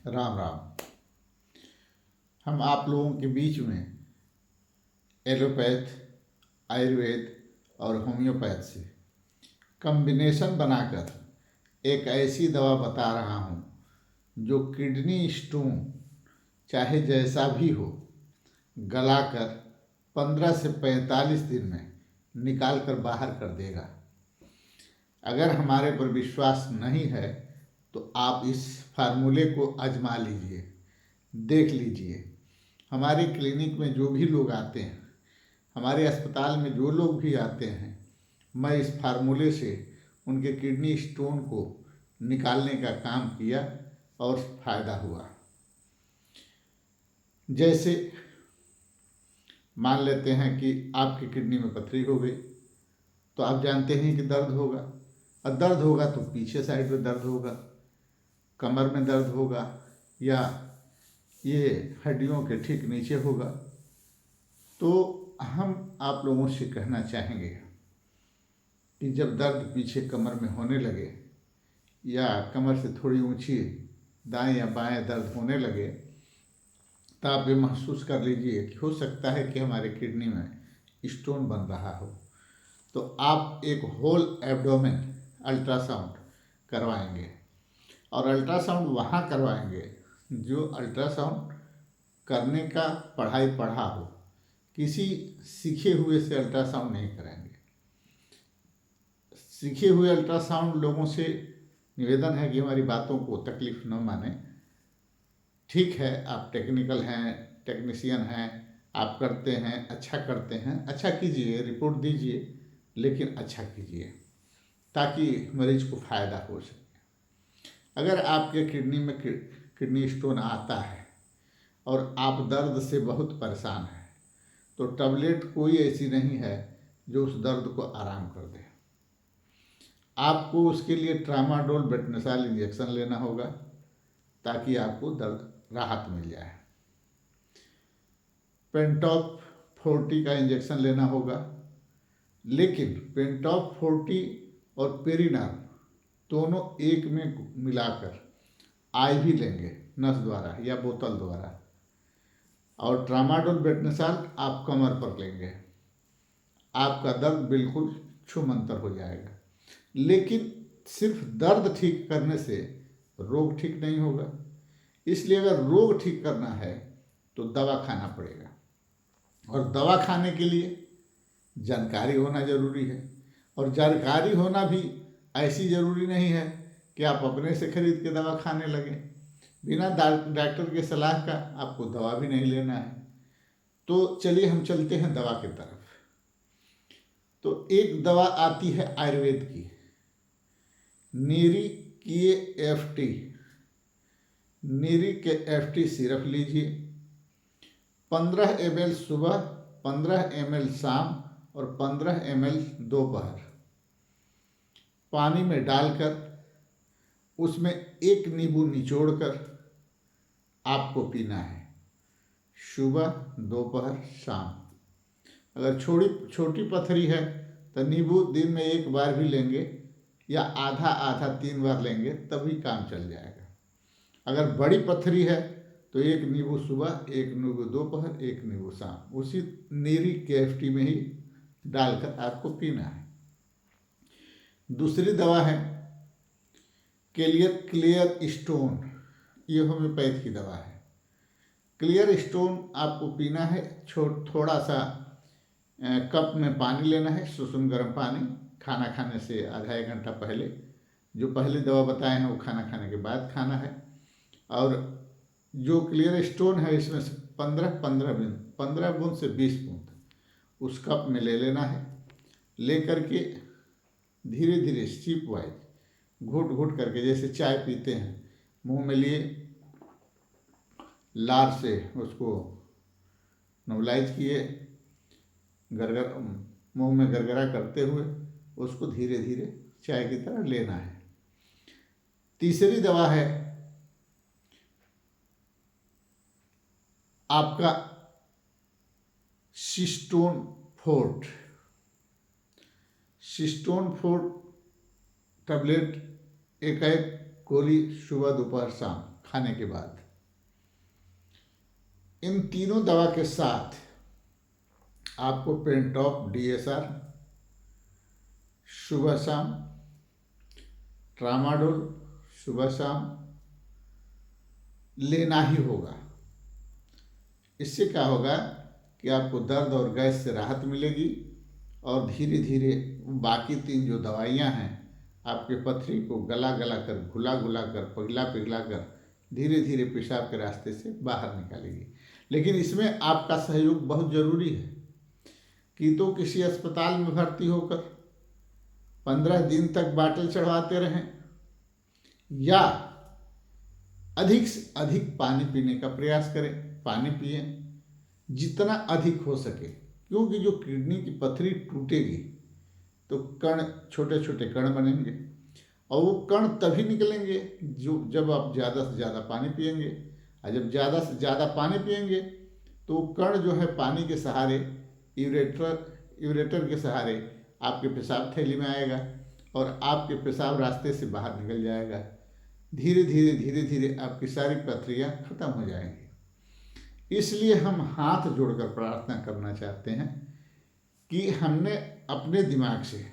राम राम। हम आप लोगों के बीच में एलोपैथ, आयुर्वेद और होम्योपैथ से कम्बिनेशन बनाकर एक ऐसी दवा बता रहा हूँ जो किडनी स्टोन चाहे जैसा भी हो गलाकर 15 से 45 दिन में निकाल कर बाहर कर देगा। अगर हमारे पर विश्वास नहीं है तो आप इस फार्मूले को आजमा लीजिए, देख लीजिए। हमारे क्लिनिक में जो भी लोग आते हैं, हमारे अस्पताल में जो लोग भी आते हैं, मैं इस फार्मूले से उनके किडनी स्टोन को निकालने का काम किया और फ़ायदा हुआ। जैसे मान लेते हैं कि आपकी किडनी में पथरी हो गई, तो आप जानते हैं कि दर्द होगा, और दर्द होगा तो पीछे साइड में दर्द होगा, कमर में दर्द होगा या ये हड्डियों के ठीक नीचे होगा। तो हम आप लोगों से कहना चाहेंगे कि जब दर्द पीछे कमर में होने लगे या कमर से थोड़ी ऊंची दाएं या बाएं दर्द होने लगे, तो आप ये महसूस कर लीजिए कि हो सकता है कि हमारे किडनी में स्टोन बन रहा हो। तो आप एक होल एब्डोमेन अल्ट्रासाउंड करवाएंगे, और अल्ट्रासाउंड वहाँ करवाएंगे जो अल्ट्रासाउंड करने का पढ़ाई पढ़ा हो। किसी सीखे हुए से अल्ट्रासाउंड नहीं कराएंगे। सीखे हुए अल्ट्रासाउंड लोगों से निवेदन है कि हमारी बातों को तकलीफ न माने। ठीक है, आप टेक्निकल हैं, टेक्नीशियन हैं, आप करते हैं, अच्छा करते हैं, अच्छा कीजिए, रिपोर्ट दीजिए, लेकिन अच्छा कीजिए ताकि मरीज को फ़ायदा हो सके। अगर आपके किडनी में किडनी स्टोन आता है और आप दर्द से बहुत परेशान हैं, तो टैबलेट कोई ऐसी नहीं है जो उस दर्द को आराम कर दे। आपको उसके लिए ट्रामाडोल बेटनसाल इंजेक्शन लेना होगा ताकि आपको दर्द राहत मिल जाए। पेंटॉप 40 का इंजेक्शन लेना होगा, लेकिन पेंटॉप 40 और पेरिनाल दोनों एक में मिलाकर IV लेंगे, नस द्वारा या बोतल द्वारा, और ट्रामाडोल बेटनसाल आप कमर पर लेंगे। आपका दर्द बिल्कुल छूमंतर हो जाएगा। लेकिन सिर्फ दर्द ठीक करने से रोग ठीक नहीं होगा, इसलिए अगर रोग ठीक करना है तो दवा खाना पड़ेगा, और दवा खाने के लिए जानकारी होना जरूरी है। और जानकारी होना भी ऐसी ज़रूरी नहीं है कि आप अपने से खरीद के दवा खाने लगें। बिना डॉक्टर के सलाह का आपको दवा भी नहीं लेना है। तो चलिए हम चलते हैं दवा की तरफ। तो एक दवा आती है आयुर्वेद की, नीरी के FT। नीरी के FT सिरप लीजिए, 15 ml सुबह, 15 ml शाम और 15 ml दोपहर पानी में डालकर उसमें एक नींबू निचोड़कर आपको पीना है, सुबह, दोपहर, शाम। अगर छोटी पथरी है तो नींबू दिन में एक बार भी लेंगे या आधा आधा 3 बार लेंगे तभी काम चल जाएगा। अगर बड़ी पथरी है तो एक नींबू सुबह, एक नींबू दोपहर, एक नींबू शाम, उसी नीरी के FT में ही डालकर आपको पीना है। दूसरी दवा है क्लियर स्टोन। ये होम्योपैथ की दवा है। क्लियर स्टोन आपको पीना है, थोड़ा सा कप में पानी लेना है, सुसुम गर्म पानी, खाना खाने से आधा 1 घंटा पहले। जो पहले दवा बताए हैं वो खाना खाने के बाद खाना है। और जो क्लियर स्टोन है इसमें से 15 बूंद से 20 बूंद उस कप में ले लेना है। ले करके धीरे धीरे स्टिप वाइज घुट घुट करके, जैसे चाय पीते हैं, मुंह में लिए, लार से उसको नोबलाइज किए, गरगर मुंह में गरगरा करते हुए उसको धीरे धीरे चाय की तरह लेना है। तीसरी दवा है आपका cistron fort. Cistron fort tablet एक गोली सुबह, दोपहर, शाम खाने के बाद। इन तीनों दवा के साथ आपको पेंटॉप DSR सुबह शाम, ट्रामाडोल सुबह शाम लेना ही होगा। इससे क्या होगा कि आपको दर्द और गैस से राहत मिलेगी और धीरे धीरे बाकी 3 जो दवाइयाँ हैं आपके पथरी को गला गला कर, घुला घुला कर, पिघला पिघला कर धीरे धीरे पेशाब के रास्ते से बाहर निकालेगी। लेकिन इसमें आपका सहयोग बहुत ज़रूरी है कि तो किसी अस्पताल में भर्ती होकर 15 दिन तक बाटल चढ़वाते रहें या अधिक से अधिक पानी पीने का प्रयास करें। पानी पिए जितना अधिक हो सके, क्योंकि जो किडनी की पथरी टूटेगी तो कण, छोटे छोटे कण बनेंगे और वो कण तभी निकलेंगे जब आप ज़्यादा से ज़्यादा पानी पिएंगे। और जब ज़्यादा से ज़्यादा पानी पिएंगे तो कण जो है पानी के सहारे यूरेटर के सहारे आपके पेशाब थैली में आएगा और आपके पेशाब रास्ते से बाहर निकल जाएगा। धीरे धीरे धीरे धीरे आपकी सारी पथरियाँ खत्म हो जाएंगी। इसलिए हम हाथ जोड़कर प्रार्थना करना चाहते हैं कि हमने अपने दिमाग से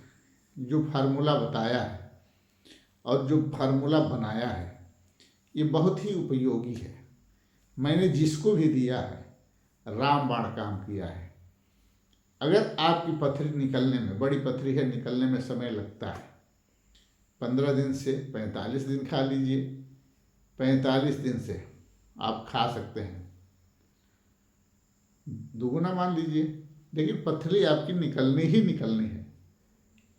जो फार्मूला बताया है और जो फार्मूला बनाया है ये बहुत ही उपयोगी है। मैंने जिसको भी दिया है रामबाण काम किया है। अगर आपकी पथरी निकलने में, बड़ी पथरी है, निकलने में समय लगता है 15 दिन से 45 दिन खा लीजिए। 45 दिन से आप खा सकते हैं, दुगुना मान लीजिए, लेकिन पथरी आपकी निकलनी ही निकलनी है,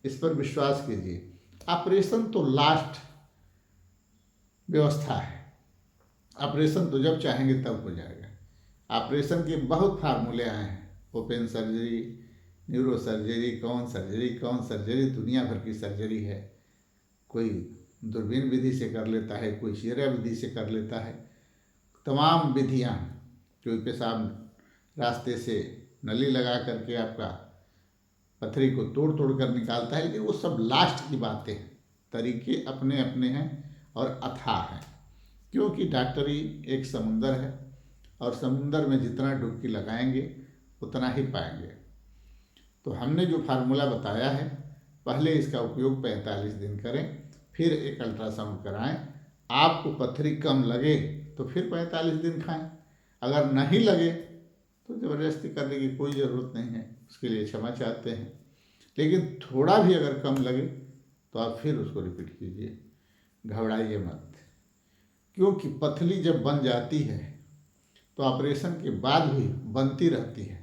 इस पर विश्वास कीजिए। ऑपरेशन तो लास्ट व्यवस्था है। ऑपरेशन तो जब चाहेंगे तब हो जाएगा। ऑपरेशन के बहुत फार्मूले आए हैं, ओपन सर्जरी, न्यूरो सर्जरी, कौन सर्जरी, दुनिया भर की सर्जरी है। कोई दूरबीन विधि से कर लेता है, कोई शीरा विधि से कर लेता है। तमाम विधियाँ, कोई पेशाब रास्ते से नली लगा करके आपका पथरी को तोड़ तोड़ कर निकालता है, लेकिन वो सब लास्ट की बातें हैं। तरीके अपने अपने हैं और अथाह हैं, क्योंकि डॉक्टरी एक समुंदर है और समुंदर में जितना डुबकी लगाएंगे उतना ही पाएंगे। तो हमने जो फार्मूला बताया है, पहले इसका उपयोग 45 दिन करें, फिर एक अल्ट्रासाउंड कराएं। आपको पथरी कम लगे तो फिर 45 दिन खाएं। अगर नहीं लगे तो ज़बरदस्ती करने की कोई ज़रूरत नहीं है, उसके लिए क्षमा चाहते हैं। लेकिन थोड़ा भी अगर कम लगे तो आप फिर उसको रिपीट कीजिए। घबराइए मत, क्योंकि पथरी जब बन जाती है तो ऑपरेशन के बाद भी बनती रहती है।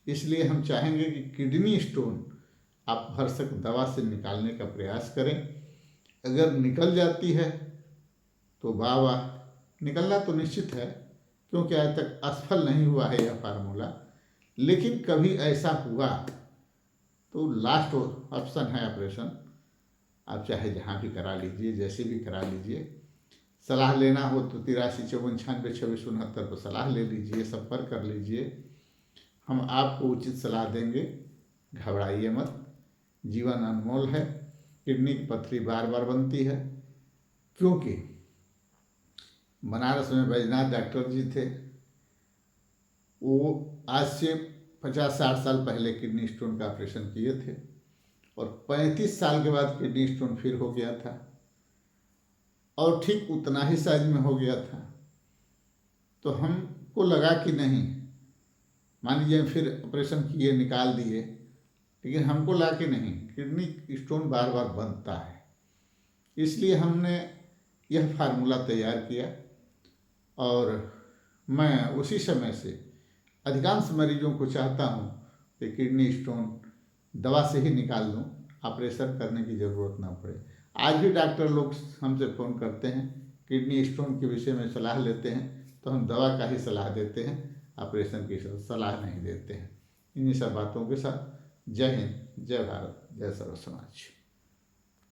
इसलिए हम चाहेंगे कि किडनी स्टोन आप भरसक दवा से निकालने का प्रयास करें। अगर निकल जाती है तो वाह वाह, निकलना तो निश्चित है, क्योंकि आज तक असफल नहीं हुआ है यह फार्मूला। लेकिन कभी ऐसा हुआ तो लास्ट ऑप्शन है ऑपरेशन। आप चाहे जहाँ भी करा लीजिए, जैसे भी करा लीजिए। सलाह लेना हो तो 83 54 96 26 69 पर सलाह ले लीजिए, संपर्क कर लीजिए, हम आपको उचित सलाह देंगे। घबराइए मत, जीवन अनमोल है। किडनी की पथरी बार बार बनती है, क्योंकि बनारस में बैजनाथ डॉक्टर जी थे, वो आज से 50-60 साल पहले किडनी स्टोन का ऑपरेशन किए थे और 35 साल के बाद किडनी स्टोन फिर हो गया था और ठीक उतना ही साइज में हो गया था। तो हमको लगा कि नहीं, मान लीजिए फिर ऑपरेशन किए, निकाल दिए, लेकिन हमको लगा कि नहीं, किडनी स्टोन बार बार बनता है। इसलिए हमने यह फार्मूला तैयार किया और मैं उसी समय से अधिकांश मरीजों को चाहता हूँ कि किडनी स्टोन दवा से ही निकाल दूँ, ऑपरेशन करने की ज़रूरत ना पड़े। आज भी डॉक्टर लोग हमसे फ़ोन करते हैं, किडनी स्टोन के विषय में सलाह लेते हैं, तो हम दवा का ही सलाह देते हैं, ऑपरेशन की सलाह नहीं देते हैं। इन्हीं सब बातों के साथ जय हिंद, जय भारत, जय सर्व समाज।